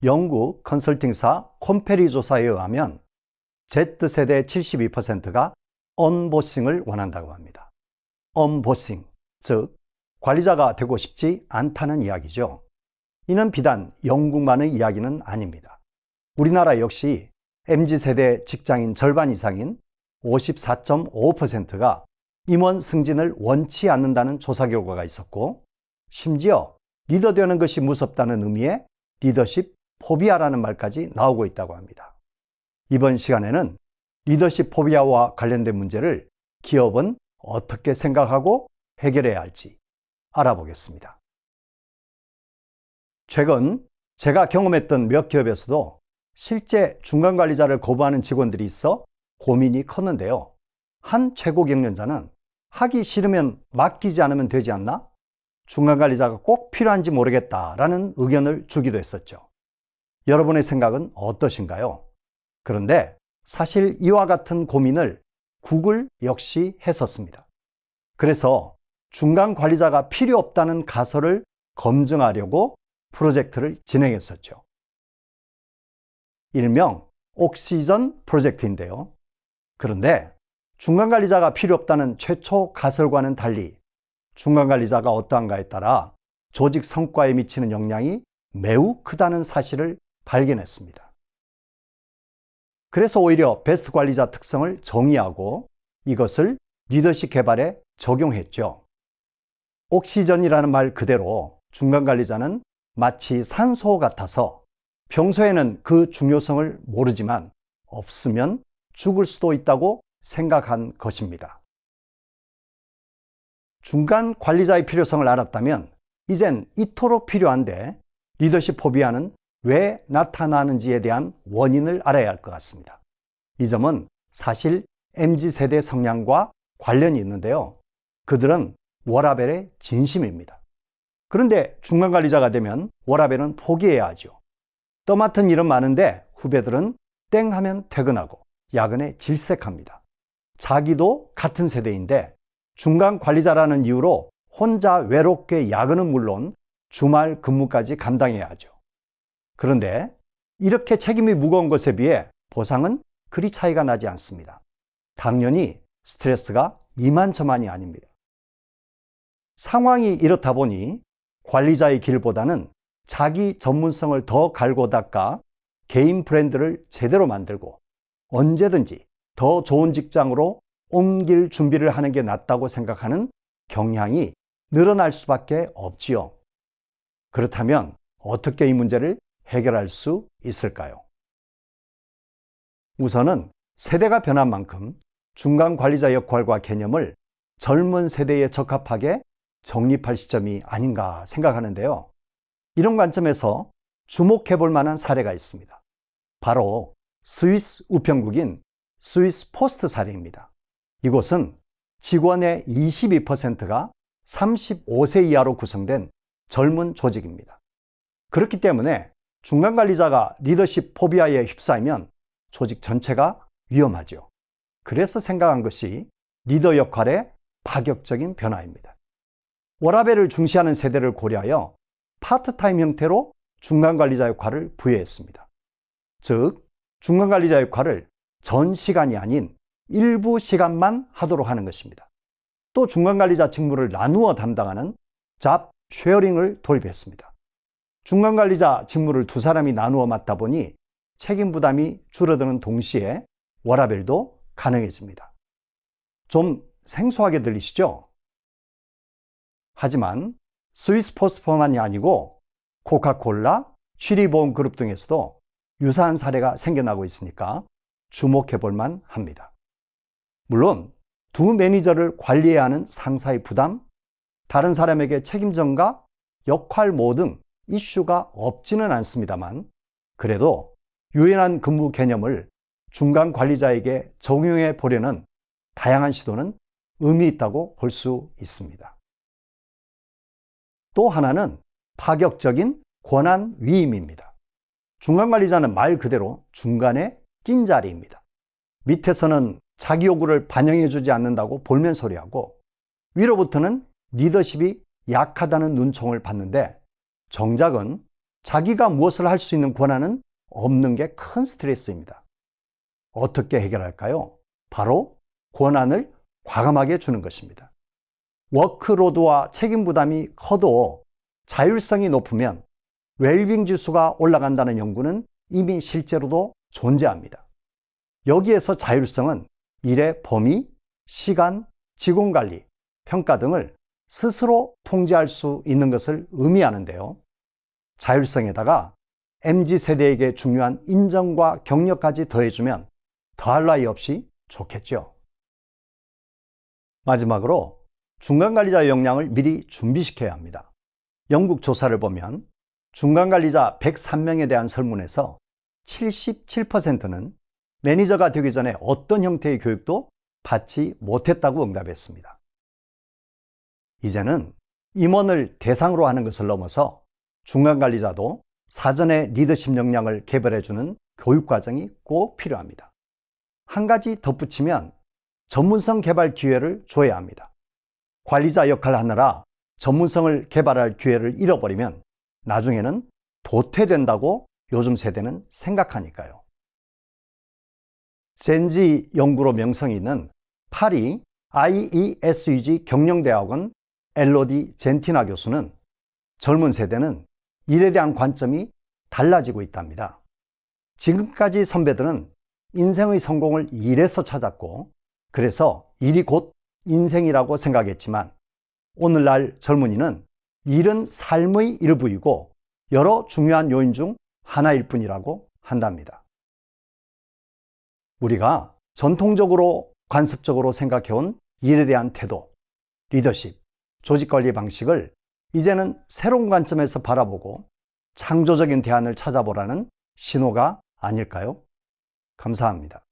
영국 컨설팅사 콤페리 조사에 의하면 Z세대 72%가 언보싱을 원한다고 합니다. 언보싱, 즉 관리자가 되고 싶지 않다는 이야기죠. 이는 비단 영국만의 이야기는 아닙니다. 우리나라 역시 MZ세대 직장인 절반 이상인 54.5%가 임원 승진을 원치 않는다는 조사 결과가 있었고, 심지어 리더되는 것이 무섭다는 의미의 리더십 포비아라는 말까지 나오고 있다고 합니다. 이번 시간에는 리더십 포비아와 관련된 문제를 기업은 어떻게 생각하고 해결해야 할지 알아보겠습니다. 최근 제가 경험했던 몇 기업에서도 실제 중간 관리자를 거부하는 직원들이 있어 고민이 컸는데요. 한 최고 경영자는 하기 싫으면 맡기지 않으면 되지 않나? 중간 관리자가 꼭 필요한지 모르겠다라는 의견을 주기도 했었죠. 여러분의 생각은 어떠신가요? 그런데 사실 이와 같은 고민을 구글 역시 했었습니다. 그래서 중간 관리자가 필요 없다는 가설을 검증하려고 프로젝트를 진행했었죠. 일명 옥시전 프로젝트인데요. 그런데 중간 관리자가 필요 없다는 최초 가설과는 달리 중간 관리자가 어떠한가에 따라 조직 성과에 미치는 영향이 매우 크다는 사실을 발견했습니다. 그래서 오히려 베스트 관리자 특성을 정의하고 이것을 리더십 개발에 적용했죠. 옥시전이라는 말 그대로 중간 관리자는 마치 산소 같아서 평소에는 그 중요성을 모르지만 없으면 죽을 수도 있다고 생각한 것입니다. 중간 관리자의 필요성을 알았다면 이젠 이토록 필요한데 리더십 포비아는 왜 나타나는지에 대한 원인을 알아야 할 것 같습니다. 이 점은 사실 MZ세대 성향과 관련이 있는데요. 그들은 워라밸의 진심입니다. 그런데 중간 관리자가 되면 워라밸은 포기해야 하죠. 떠맡은 일은 많은데 후배들은 땡 하면 퇴근하고 야근에 질색합니다. 자기도 같은 세대인데 중간 관리자라는 이유로 혼자 외롭게 야근은 물론 주말 근무까지 감당해야 하죠. 그런데 이렇게 책임이 무거운 것에 비해 보상은 그리 차이가 나지 않습니다. 당연히 스트레스가 이만저만이 아닙니다. 상황이 이렇다 보니 관리자의 길보다는 자기 전문성을 더 갈고 닦아 개인 브랜드를 제대로 만들고 언제든지 더 좋은 직장으로 옮길 준비를 하는 게 낫다고 생각하는 경향이 늘어날 수밖에 없지요. 그렇다면 어떻게 이 문제를 해결할 수 있을까요? 우선은 세대가 변한 만큼 중간 관리자 역할과 개념을 젊은 세대에 적합하게 정립할 시점이 아닌가 생각하는데요. 이런 관점에서 주목해 볼 만한 사례가 있습니다. 바로 스위스 우편국인 스위스 포스트 사례입니다. 이곳은 직원의 22%가 35세 이하로 구성된 젊은 조직입니다. 그렇기 때문에 중간 관리자가 리더십 포비아에 휩싸이면 조직 전체가 위험하죠. 그래서 생각한 것이 리더 역할의 파격적인 변화입니다. 워라밸을 중시하는 세대를 고려하여 파트타임 형태로 중간 관리자 역할을 부여했습니다. 즉, 중간 관리자 역할을 전 시간이 아닌 일부 시간만 하도록 하는 것입니다. 또 중간 관리자 직무를 나누어 담당하는 잡 쉐어링을 도입했습니다. 중간 관리자 직무를 두 사람이 나누어 맡다 보니 책임 부담이 줄어드는 동시에 워라밸도 가능해집니다. 좀 생소하게 들리시죠? 하지만 스위스 포스트뿐만이 아니고 코카콜라, 취리보험그룹 등에서도 유사한 사례가 생겨나고 있으니까 주목해 볼 만 합니다. 물론 두 매니저를 관리해야 하는 상사의 부담, 다른 사람에게 책임전가, 역할 모호 등 이슈가 없지는 않습니다만 그래도 유연한 근무 개념을 중간 관리자에게 적용해 보려는 다양한 시도는 의미 있다고 볼 수 있습니다. 또 하나는 파격적인 권한 위임입니다. 중간 관리자는 말 그대로 중간에 낀 자리입니다. 밑에서는 자기 요구를 반영해주지 않는다고 볼멘소리하고 위로부터는 리더십이 약하다는 눈총을 받는데 정작은 자기가 무엇을 할 수 있는 권한은 없는 게 큰 스트레스입니다. 어떻게 해결할까요? 바로 권한을 과감하게 주는 것입니다. 워크로드와 책임 부담이 커도 자율성이 높으면 웰빙 지수가 올라간다는 연구는 이미 실제로도 존재합니다. 여기에서 자율성은 일의 범위, 시간, 직원관리, 평가 등을 스스로 통제할 수 있는 것을 의미하는데요. 자율성에다가 MZ세대에게 중요한 인정과 격려까지 더해주면 더할 나위 없이 좋겠죠. 마지막으로 중간관리자의 역량을 미리 준비시켜야 합니다. 영국 조사를 보면 중간관리자 103명에 대한 설문에서 77%는 매니저가 되기 전에 어떤 형태의 교육도 받지 못했다고 응답했습니다. 이제는 임원을 대상으로 하는 것을 넘어서 중간관리자도 사전에 리더십 역량을 개발해주는 교육과정이 꼭 필요합니다. 한 가지 덧붙이면 전문성 개발 기회를 줘야 합니다. 관리자 역할을 하느라 전문성을 개발할 기회를 잃어버리면 나중에는 도태된다고 요즘 세대는 생각하니까요. 젠지 연구로 명성이 있는 파리 IESEG 경영대학원 엘로디 젠티나 교수는 젊은 세대는 일에 대한 관점이 달라지고 있답니다. 지금까지 선배들은 인생의 성공을 일에서 찾았고 그래서 일이 곧 인생이라고 생각했지만 오늘날 젊은이는 일은 삶의 일부이고 여러 중요한 요인 중 하나일 뿐이라고 한답니다. 우리가 전통적으로 관습적으로 생각해온 일에 대한 태도, 리더십, 조직관리 방식을 이제는 새로운 관점에서 바라보고 창조적인 대안을 찾아보라는 신호가 아닐까요? 감사합니다.